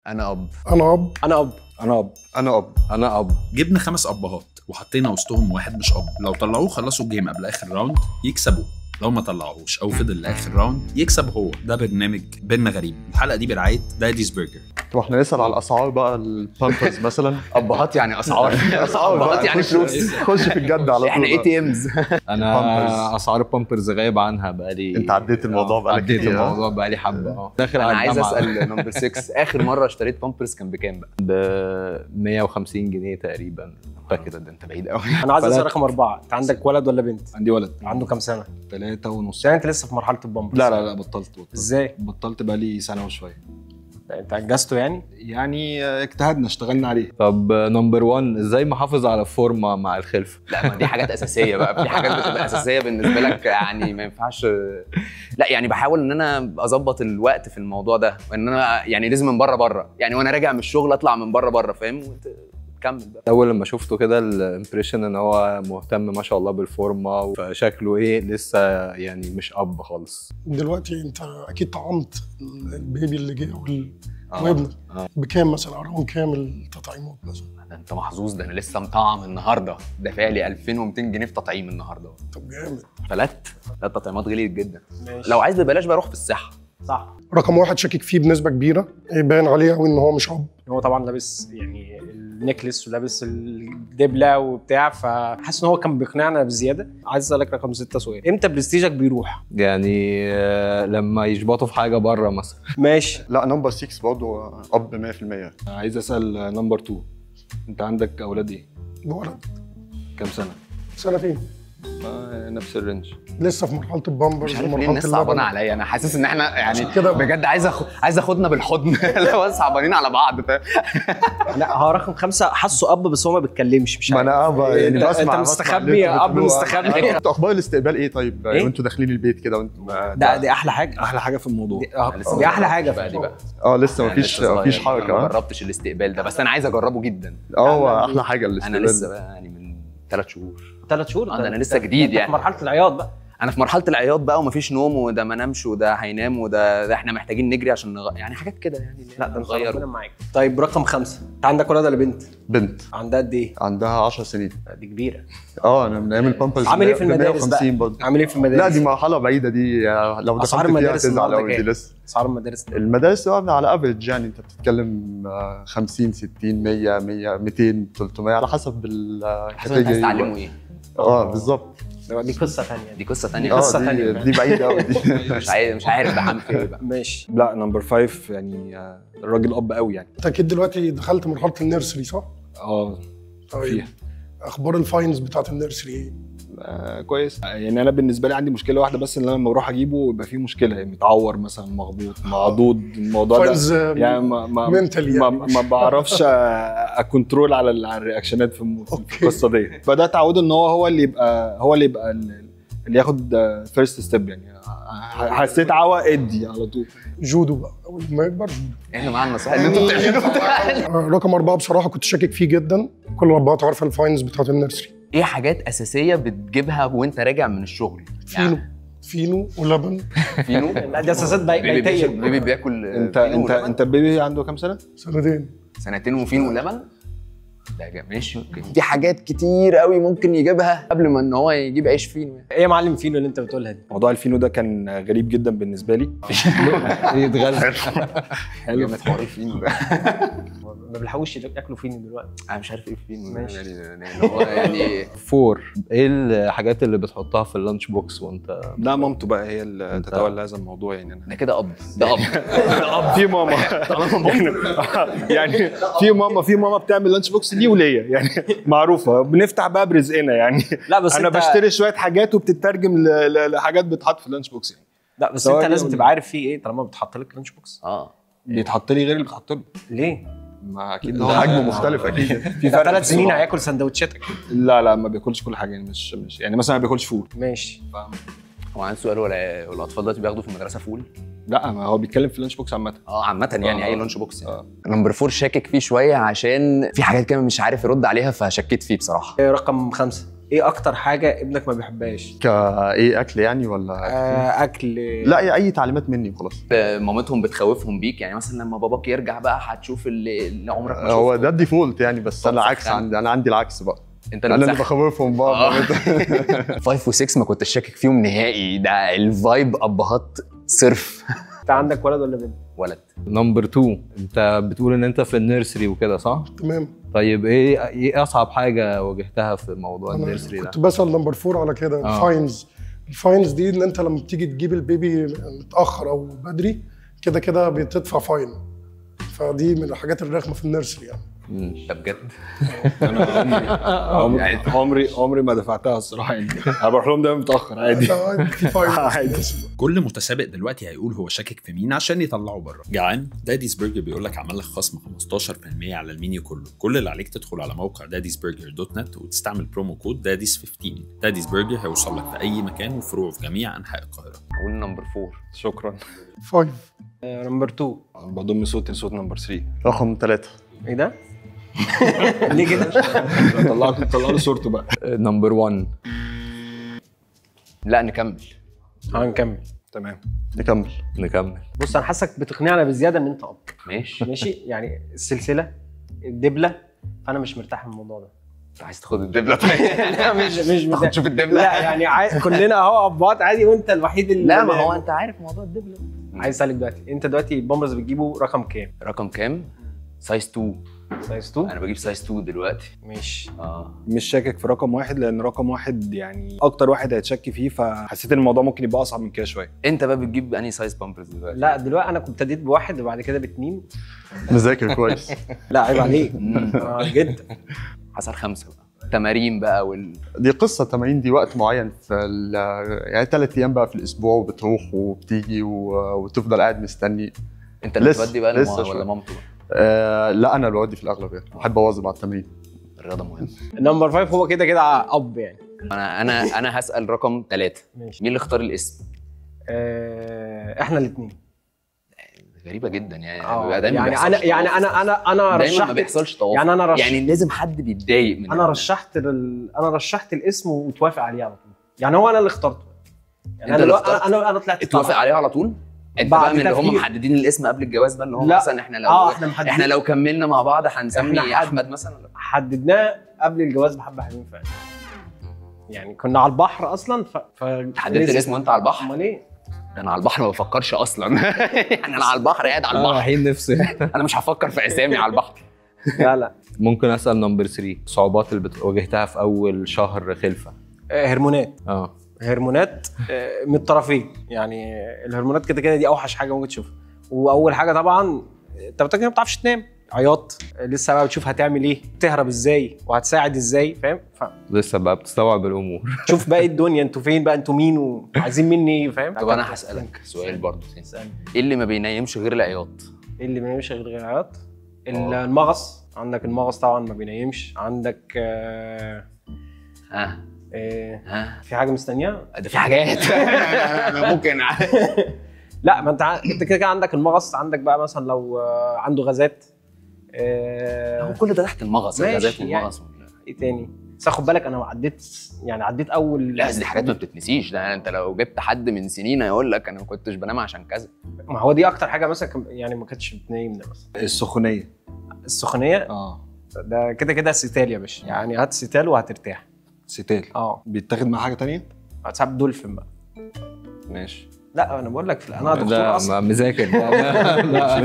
انا اب. انا اب. انا اب. انا اب. انا اب. انا اب. جبنا 5 ابهات وحطينا وسطهم واحد مش اب، لو طلعوه خلصوا الجيم قبل اخر راوند يكسبوا، لو ما طلعوهوش او فضل لاخر راوند يكسب هو. ده برنامج بينا غريب. الحلقه دي برعايه داديز برجر. طب احنا نسال على الاسعار بقى، البامبرز مثلا. ابهات يعني اسعار. ابهات يعني فلوس. خش في الجد على طول. احنا اي تي امز. انا اسعار البامبرز غايب عنها بقالي. انت عديت الموضوع بقالك عديت كتير. الموضوع بقالي حبه. داخل انا على عايز الجامعة. اسال نمبر 6 اخر مره اشتريت بامبرز كان بكام بقى؟ ب 150 جنيه تقريبا. فاكر ده انت بعيد قوي. انا عايز اسال رقم 4. انت عندك ولد ولا بنت؟ عندي ولد عنده كام سنه؟ 3 ونص. يعني انت لسه في مرحله البامبرز؟ لا بطلت. ازاي؟ بطلت بقالي سنه وشويه. انت عجزته يعني؟ يعني اجتهدنا اشتغلنا عليه. طب نمبر 1 ازاي محافظ على الفورمه مع الخلفه؟ لا ما دي حاجات اساسيه بقى، في حاجات بتبقى اساسيه بالنسبه لك يعني ما ينفعش. لا يعني بحاول ان انا اظبط الوقت في الموضوع ده، وان انا يعني لازم من بره يعني وانا راجع من الشغل اطلع من بره فاهم. كمل بقى. اول لما شفته كده الامبريشن ان هو مهتم ما شاء الله بالفورمه، فشكله ايه لسه يعني مش اب خالص. دلوقتي انت اكيد طعمت البيبي اللي جه وابنك بكام مثلا؟ اراهم كام التطعيمات مثلا؟ ده انت محظوظ، ده انا لسه مطعم النهارده، دافع لي 2200 جنيه في تطعيم النهارده. طب جامد. فلت. لا التطعيمات غليت جدا. ماشي. لو عايز ببلاش بروح في الصحه. صح. رقم 1 شاكك فيه بنسبه كبيره، باين عليه قوي ان هو مش اب. هو طبعا لابس يعني النكلس ولابس الدبله وبتاع، فحاسس ان هو كان بيقنعنا بزياده. عايز اسالك رقم 6 سؤال، امتى برستيجك بيروح؟ يعني لما يشبطوا في حاجه بره مثلا. ماشي. لا نمبر 6 برضه اب 100%. عايز اسال نمبر 2، انت عندك اولاد ايه؟ بولد كام سنه؟ سنتين. نفس الرينج. لسه في مرحله البامبرز مش عارف ليه ومرحله الناس صعبانه اللبن. عليا، انا حاسس ان احنا يعني كده بجد عايز اخدنا بالحضن. لا صعبانين على بعض فاهم. لا هو رقم 5 حاسه اب بس هو ما بيتكلمش، مش ما عارف. انا ابا يعني انت بسمع مستخبي يا اب مستخبي. انتوا اخبار الاستقبال ايه طيب؟ إيه؟ وانتوا داخلين البيت كده وانتوا دي احلى حاجه. احلى حاجه في الموضوع. دي احلى حاجه بقى دي بقى. لسه مفيش حركه. حركه. ما جربتش الاستقبال ده بس انا عايز اجربه جدا. هو احلى حاجه انا الاستقبال. لسه بقى يعني من 3 شهور. 3 شهور؟ ده انا لسه جديد يعني. في مرحله العياط بقى. انا في مرحله العياط بقى ومفيش نوم، وده ما نامش وده هينام وده احنا محتاجين نجري عشان يعني حاجات كده يعني. لا ده انت نغير. ربنا معاك. طيب رقم 5، انت عندك ولد ولا بنت؟ بنت عندها قد ايه؟ عندها 10 سنين. دي كبيره. انا من ايام البامبرز. عامل ايه في المدارس 150 بقى؟ برضه. عامل ايه في المدارس؟ لا دي مرحله بعيده دي، لو أسعار دخلت فيها المدارس هتزعل النهاردة قوي دي كام؟ لسه. اسعار المدارس المدارس على افريج يعني انت بتتكلم 50 60 100 200 300 على حسب حسب انت عايز تعلمه ايه. بالظبط. دي قصه ثانيه. دي قصه ثانيه. قصة تانية. دي بعيده قوي دي. مش عارف ده عامل ايه بقى. ماشي. لا نمبر 5 يعني الراجل اب قوي يعني. انت اكيد دلوقتي دخلت مرحله النيرسري صح؟ فيها. طيب اخبار الفاينز بتاعت النيرسري ايه؟ كويس. يعني انا بالنسبه لي عندي مشكله واحده بس، ان انا لما بروح اجيبه يبقى فيه مشكله، يعني متعور مثلا، مخبوط، معضوض. الموضوع فاينز ده يعني ما بعرفش اكنترول على الرياكشنات في القصه دي. فده تعود ان هو اللي يبقى اللي ياخد فيرست ستيب يعني. حسيت عوا ادي على طول. جودو بقى اول ما يكبر جودو. احنا معانا النصيحه اللي انتوا بتعملوها. رقم 4 بصراحه كنت شاكك فيه جدا. كل الابهات عارفه الفاينز بتاعت النيرسري. ايه حاجات اساسيه بتجيبها وانت راجع من الشغل؟ فينو ولبن. فينو. لا دي اساسات بيتيه. بيبي بياكل. انت البيبي عنده كام سنه؟ 2 سنتين وفينو ولبن. ده ماشي اوكي. دي حاجات كتير قوي ممكن يجيبها قبل ما ان هو يجيب عيش فينو. ايه يا معلم فينو اللي انت بتقولها دي؟ موضوع الفينو ده كان غريب جدا بالنسبه لي. يتغلب. حلو حوار الفينو ده. ما بيلحقوش ياكلوا فينو دلوقتي. انا مش عارف ايه الفينو. ماشي. يعني هو يعني 4 ايه الحاجات اللي بتحطها في اللانش بوكس وانت؟ لا مامته بقى هي اللي تتولى هذا الموضوع يعني. انا ده كده اب. ده اب. في ماما يعني في ماما بتعمل لانش بوكس ليه وليا يعني معروفه. بنفتح بقى برزقنا يعني. لا بس انا بشتري شويه حاجات وبتترجم لحاجات بتتحط في اللانش بوكس يعني. لا بس انت لازم تبقى عارف فيه ايه طالما بتحط لك لانش بوكس. بيتحط لي غير اللي بتحط له. ليه؟ ما اكيد حجمه مختلف اكيد. في فرق 3 سنين هياكل سندوتشاتك. لا ما بياكلش كل حاجه يعني. مش يعني مثلا ما بياكلش فول. ماشي. هو عندي سؤال، والاطفال دلوقتي بياخدوا في المدرسه فول؟ لا ما هو بيتكلم في اللانش بوكس عامه. عامه يعني اي لانش بوكس يعني. نمبر 4 شاكك فيه شويه عشان في حاجات كده مش عارف يرد عليها فشكيت فيه بصراحه. رقم 5 ايه اكتر حاجه ابنك ما بيحبهاش؟ كايه اكل يعني ولا اكل. لا اي تعليمات مني وخلاص. مامتهم بتخوفهم بيك يعني مثلا لما باباك يرجع بقى هتشوف اللي عمرك ما شفته. هو ده الديفولت يعني، بس طب انا عكس، سخن. انا عندي العكس بقى، انت انا اللي بتسخن. بخوفهم بقى. 5 و6 ما كنتش شاكك فيهم نهائي، ده الفايب ابهات صرف. انت عندك ولد ولا بنت؟ ولد. نمبر 2 انت بتقول ان انت في النيرسري وكده صح؟ تمام. طيب ايه اصعب حاجه واجهتها في موضوع انا النيرسري ده؟ كنت بسال نمبر 4 على كده. فاينز. الفاينز دي ان انت لما بتيجي تجيب البيبي متاخر او بدري كده كده بتدفع فاين، فدي من الحاجات الرخمه في النيرسري يعني. ده بجد. انا عمري ما دفعتها الصراحه يعني. انا بروح لهم دايما متاخر عادي. في فاين عادي. كل متسابق دلوقتي هيقول هو شاكك في مين عشان يطلعه بره. جعان؟ داديز برجر بيقول لك عمل لك خصم 15% على المنيو كله. كل اللي عليك تدخل على موقع daddiesburger.net وتستعمل برومو كود daddies15. داديز برجر هيوصل لك في اي مكان وفروعه في جميع انحاء القاهره. اقول نمبر 4. شكرا. 5. نمبر 2. بضم صوتي لصوت نمبر 3. رقم 3. ايه ده؟ ليه كده؟ طلعوا له صورته بقى. نمبر 1. لا نكمل. هنكمل. تمام نكمل. بص انا حاسك بتقنعنا بزياده ان انت اب. ماشي. ماشي يعني السلسله الدبله، فانا مش مرتاح من الموضوع ده. انت عايز تاخد الدبله طيب؟ لا مش تاخد تشوف الدبله. لا يعني كلنا اهو ابات عادي وانت الوحيد اللي لا ما هو انت عارف موضوع الدبله. عايز اسالك دلوقتي، انت دلوقتي البامبرز بتجيبه رقم كام؟ رقم كام؟ سايز 2. سايز 2؟ انا بجيب سايز 2 دلوقتي. ماشي. مش شاكك في رقم واحد، لان رقم واحد يعني اكتر واحد هيتشك فيه، فحسيت ان الموضوع ممكن يبقى اصعب من كده شويه. انت بقى بتجيب انهي سايز بامبرز دلوقتي؟ لا دلوقتي انا كنت ابتديت بواحد وبعد كده باتنين. مذاكر كويس. لا عيب عليك. جدا. حصل 5 بقى. تمارين بقى دي قصه تمارين، دي وقت معين في يعني 3 ايام بقى في الاسبوع، وبتروح وبتيجي وتفضل قاعد مستني. انت اللي لسه- بتودي بقى لسه ولا شوية. مامته بقى؟ لا انا اللي بودي في الاغلب يعني، بحب اواظب على التمرين. الرياضه مهمه. نمبر 5 هو كده كده اب يعني. انا هسال رقم 3. ماشي. مين اللي اختار الاسم؟ احنا الاثنين. غريبه جدا يعني. يعني دايما يعني بيحصلش انا دايما ما رشحت. بيحصلش توافق. يعني انا يعني لازم حد بيتضايق من انا رشحت الاسم وتوافق عليه على طول. يعني هو انا اللي اخترته. يعني انت اللي اخترت؟ انا طلعت اتوافق عليه على طول. انت بعد بقى من اللي هم تفكير. محددين الاسم قبل الجواز بقى، اللي هم لا. مثلا احنا لو احنا لو كملنا مع بعض هنسمي احنا احمد مثلا. حددناه قبل الجواز بحبه حلوين فعلا. يعني كنا على البحر اصلا حددت الاسم وانت على البحر؟ امال ايه؟ ده انا على البحر ما بفكرش اصلا. يعني انا على البحر قاعد على البحر. رايحين نفسي. انا مش هفكر في اسامي على البحر. لا ممكن اسال نمبر 3. صعوبات اللي واجهتها في اول شهر خلفه؟ هرمونات. اه هرمونات من الطرفين. يعني الهرمونات كده كده دي اوحش حاجه ممكن تشوفها. واول حاجه طبعا انت ما بتعرفش تنام، عياط لسه بقى بتشوف هتعمل ايه، تهرب ازاي وهتساعد ازاي، فاهم؟ لسه بقى بتستوعب الامور. شوف باقي الدنيا انتوا فين بقى، انتوا مين وعايزين مني ايه، فاهم؟ طب انا هسالك سؤال برضه تاني. ايه اللي ما بينيمش غير العياط؟ ايه اللي ما بينيمش غير العياط؟ المغص. عندك المغص طبعا ما بينيمش. عندك في حاجه مستنياه؟ ده في حاجات. انا ممكن. لا ما انت كده عندك المغص. عندك بقى مثلا لو عنده غازات. هو كل ده تحت المغص، الغازات والمغص. ايه تاني؟ بس خد بالك انا عديت اول. لا دي حاجات ما بتتنسيش. ده انت لو جبت حد من سنين هيقول لك انا ما كنتش بنام عشان كذا. ما هو دي اكتر حاجه مثلا يعني ما كانتش بتنيمنا مثلا. السخونيه. ده كده كده ستال يا باشا. يعني هات ستال وهترتاح. ستال بيتاخد مع حاجه تانية؟ هتسحب دولفين بقى. ماشي. لا انا بقول لك انا دكتور اصلا مذاكر.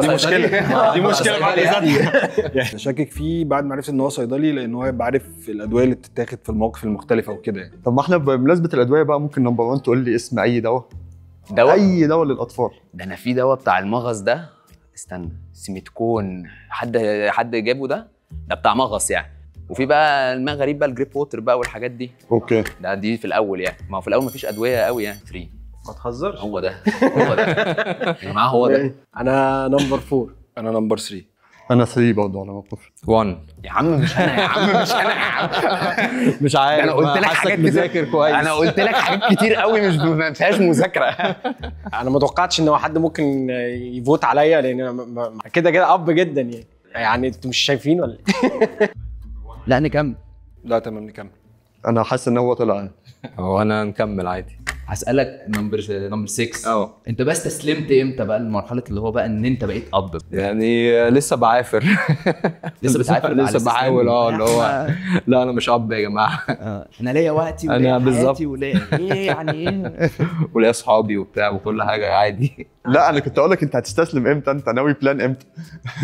دي مشكله. دي مشكله بعد ذاتها. شاكك فيه بعد ما عرفت ان هو صيدلي، لان هو يبقى عارف الادويه اللي بتتاخد في المواقف المختلفه وكده يعني. طب ما احنا بمناسبه الادويه بقى، ممكن نمبر 1 تقول لي اسم اي دواء؟ اي دواء للاطفال. ده انا في دواء بتاع المغص ده، استنى، سيميتكون. حد جابه ده بتاع مغص يعني. وفي بقى الماء غريب بقى، الجريب ووتر بقى والحاجات دي. اوكي. دي في الاول يعني. ما هو في الاول مفيش ادويه قوي يعني. فري. ما تهزرش. هو ده يا جماعه هو ده. انا نمبر 4. انا نمبر 3. انا 3 برضه على موقف 1. يا عم مش انا، يا عم مش انا، يا عم مش عارف. انا قلت لك حاجات مذاكر كويس. انا قلت لك حاجات كتير قوي مش ما فيهاش مذاكره. انا ما توقعتش ان هو حد ممكن يفوت عليا، لان انا كده كده اب جدا يعني. انتوا مش شايفين ولا ايه؟ لا نكمل. لا تمام نكمل. انا حاسس ان هو طلع. هو انا نكمل عادي. هسألك نمبر 6. انت بس استسلمت امتى بقى لمرحله اللي هو بقى ان انت بقيت اب؟ يعني لسه بعافر. لسه بتعافر؟ لسه بحاول اللي هو لا انا مش اب يا جماعه. انا ليا وقتي أنا وليا بالظبط. حياتي وليا ايه يعني ايه وليا اصحابي وبتاع وكل حاجه عادي. لا انا كنت اقول لك انت هتستسلم امتى، انت ناوي بلان امتى؟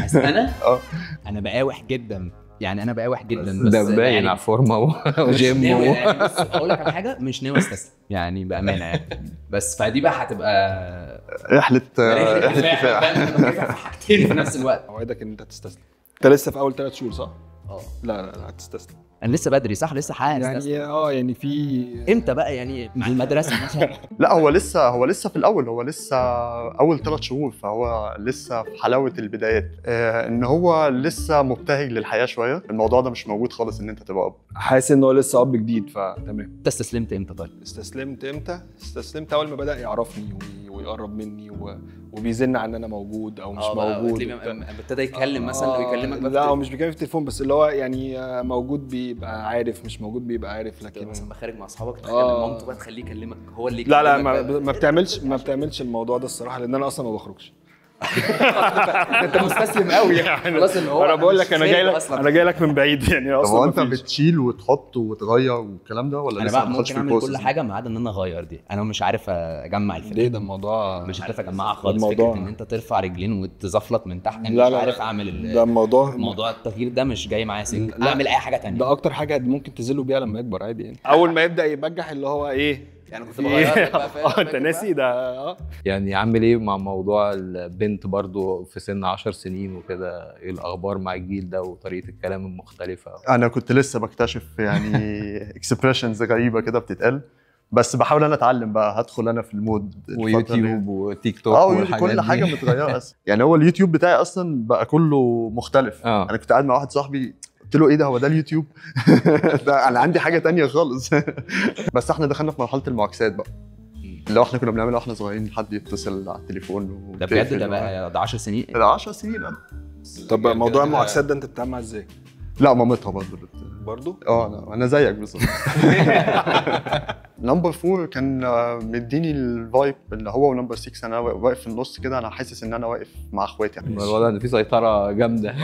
بس انا اه انا بقاوح جدا، يعني انا بقاوح جدا بس ده بس باين يعني على فورمه وجيم يعني بص هقول لك على حاجه، مش ناوي استسلم يعني بامانه يعني. بس فدي بقى هتبقى رحله دفاع. في حاجتين في نفس الوقت. اوعدك ان انت هتستسلم. انت لسه في اول 3 شهور صح؟ اه لا هتستسلم انا لسه بدري صح، لسه حاسس يعني يعني في امتى بقى يعني مع المدرسه مثلا؟ لا هو لسه في الاول، هو لسه اول 3 شهور، فهو لسه في حلاوه البدايات. ان هو لسه مبتهج للحياه شويه، الموضوع ده مش موجود خالص ان انت تبقى اب. حاسس ان هو لسه اب جديد فتمام. انت استسلمت امتى طيب؟ استسلمت امتى؟ استسلمت اول ما بدا يعرفني ويقرب مني وبيزن عن ان انا موجود او مش موجود. ابتدى يتكلم مثلا او يكلمك بقى؟ لا هو مش بيكلمني في التليفون، بس اللي هو يعني موجود بيبقى عارف، مش موجود بيبقى عارف. لكن مثلا بخارج مع اصحابك تخيل مامته بقى تخليه يكلمك هو اللي لا يكلمك ما بتعملش الموضوع ده الصراحه، لان انا اصلا ما بخرجش. انت مستسلم قوي يعني خلاص اللي هو انا بقول لك انا جاي لك من بعيد يعني طب اصلا. هو انت بتشيل وتحط وتغير والكلام ده ولا انا لسه بقى ممكن اعمل كل حاجه ما عدا ان انا اغير دي. انا مش عارف اجمع الفكره ده الموضوع مش عارف اجمعها خالص. فكره ان انت ترفع رجلين وتزفلط من تحت انا لا مش عارف اعمل ده موضوع التغيير ده مش جاي معايا سكه. اعمل اي حاجه تانية. ده اكتر حاجه ممكن تزله بيها لما يكبر عادي يعني. اول ما يبدا يبجح اللي هو ايه يعني كنت بغير بقى انت ناسي ده. يعني عامل ايه مع موضوع البنت برضو في سن 10 سنين وكده؟ ايه الاخبار مع الجيل ده وطريقه الكلام المختلفه؟ انا كنت لسه بكتشف يعني اكسبريشنز غريبه كده بتتقال، بس بحاول انا اتعلم بقى، هدخل انا في المود ويوتيوب وتيك توك والحاجات كل دي. حاجه متغيره اصلا. يعني هو اليوتيوب بتاعي اصلا بقى كله مختلف. انا كنت قاعد مع واحد صاحبي قلت له ايه ده، هو ده اليوتيوب؟ ده انا عندي حاجه تانية خالص. بس احنا دخلنا في مرحله المعاكسات بقى، اللي احنا كنا بنعملها واحنا صغيرين، حد يتصل على التليفون ده بجد ده بقى ده 10 سنين؟ ده 10 سنين. طب موضوع المعاكسات ده انت بتتعامل معاه ازاي؟ لا مامتها برضه انا زيك بالظبط. نمبر 4 كان مديني الفايب اللي هو، ونمبر 6 انا واقف في النص كده، انا حاسس ان انا واقف مع اخواتي. الوضع ان في سيطره جامده.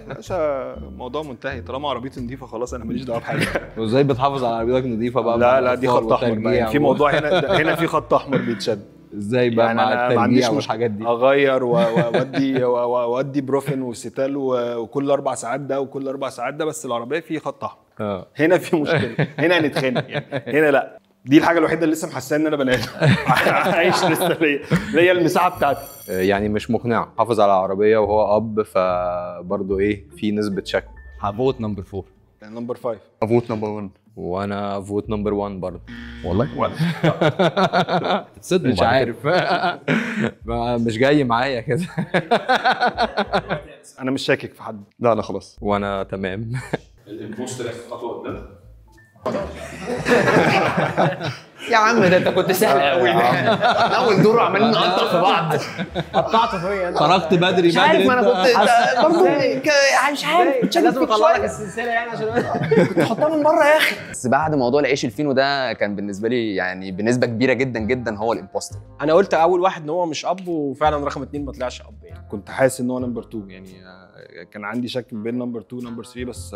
باشا الموضوع منتهي، طالما عربيتي نظيفه خلاص انا ماليش دعوه بحاجه. وازاي بتحافظ على عربيتك نظيفه بقى؟ لا دي خط احمر بقى يعني. في موضوع هنا في خط احمر بيتشد. ازاي بقى يعني مع الترجيع والحاجات دي؟ اغير واودي بروفين وستال وكل 4 ساعات ده وكل 4 ساعات ده، بس العربيه في خط احمر. هنا في مشكله، هنا هنتخانق يعني. هنا لا، دي الحاجه الوحيده اللي لسه محسساني ان انا بني ادم عايش لسه ليا المساحه بتاعتي. يعني مش مقنع حافظ على العربيه وهو اب، فبرضه ايه في نسبه شك. هفوت نمبر 4 يعني نمبر 5. افوت نمبر 1 وانا فوت نمبر 1 برضه. والله تصدق مش عارف. مش جاي معايا كده. انا مش شاكك في حد. لا انا خلاص وانا تمام. البوست ده خطوه قدام. يا عم ده انت كنت سهل قوي. اول دور عمالين نقطع في بعض. قطعت فيا. خرجت بدري مش عارف، ما انا كنت برضه مش عارف لازم اطلع لك السلسله يعني عشان كنت حطها من بره يا اخي. بس بعد موضوع العيش الفينو ده كان بالنسبه لي يعني بنسبه كبيره جدا جدا هو الامبوستر. انا قلت اول واحد ان هو مش اب، وفعلا رقم 2 ما طلعش اب يعني. كنت حاسس ان هو نمبر 2 يعني. كان عندي شك بين نمبر 2 ونمبر 3، بس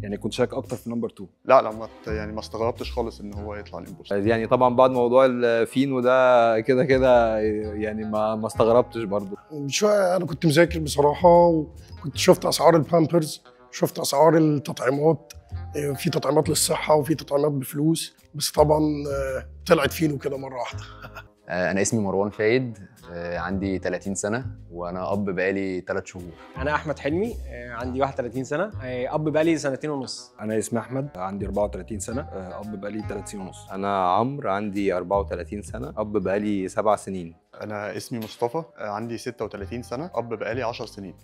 يعني كنت شاك اكتر في نمبر 2. لا يعني ما استغربتش خالص ان هو يطلع الامبوستر. يعني طبعا بعد موضوع الفينو ده كده يعني ما استغربتش برضه. شويه انا كنت مذاكر بصراحه، وكنت شفت اسعار البامبرز، شفت اسعار التطعيمات، في تطعيمات للصحه وفي تطعيمات بفلوس، بس طبعا طلعت فينو كده مره واحده. انا اسمي مروان فايد، عندي 30 سنه وانا اب بقالي 3 شهور. انا احمد حلمي، عندي 31 سنه، اب بقالي 2.5 سنين. انا اسمي احمد، عندي 34 سنه، اب بقالي 3 سنين ونص. انا عمرو، عندي 34 سنه، اب بقالي 7 سنين. انا اسمي مصطفى، عندي 36 سنه، اب بقالي 10 سنين.